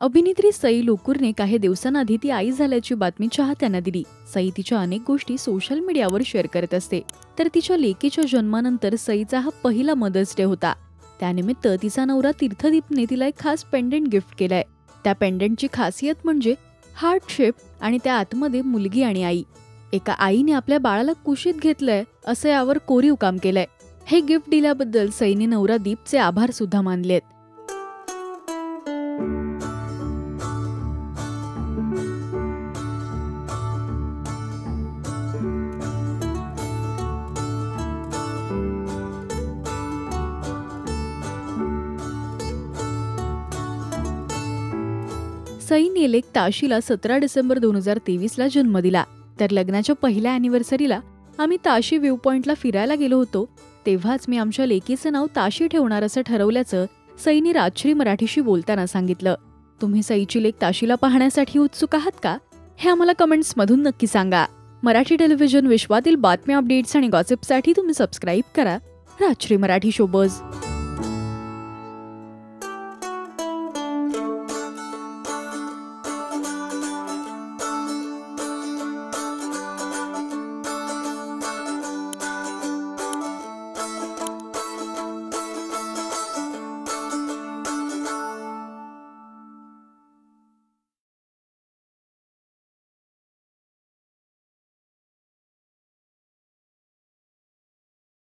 अभिनेत्री सई लोकूरने काही दिवसांआधी ती आई झाल्याची बातमी चाहत्यांना दिली. सई तिच्या अनेक गोष्टी सोशल मीडियावर शेअर करत असते. तर तिच्या लेकीच्या जन्मानंतर सईचा हा पहिला मदर्स डे होता. त्यानिमित्त तिचा नवरा तीर्थदीपने तिला एक खास पेंडंट गिफ्ट केलाय. त्या पेंडंटची खासियत म्हणजे हार्ट शेप आणि त्या आतमध्ये मुलगी आणि आई. एका आईने आपल्या बाळाला कुशीत घेतलंय असं यावर कोरीव काम केलंय. हे गिफ्ट दिल्याबद्दल सईने नवरा दीपचे आभार सुद्धा मानलेत. सईने लेक ताशीला 17 डिसेंबर 2023ला जन्म दिला. तर लग्नाच्या पहिल्या अॅनिव्हर्सरीला आम्ही ताशी व्ह्यू पॉइंटला फिरायला गेलो होतो. तेव्हाच मी आमच्या लेकीचं नाव ताशी ठेवणार असं ठरवल्याचं सईने राजश्री मराठीशी बोलताना सांगितलं. तुम्ही सईची लेक ताशीला पाहण्यासाठी उत्सुक आहात का? हे आम्हाला कमेंट्समधून नक्की सांगा. मराठी टेलिव्हिजन विश्वातील बातम्या, अपडेट्स आणि गॉसिपसाठी तुम्ही सबस्क्राईब करा राजश्री मराठी शोबज.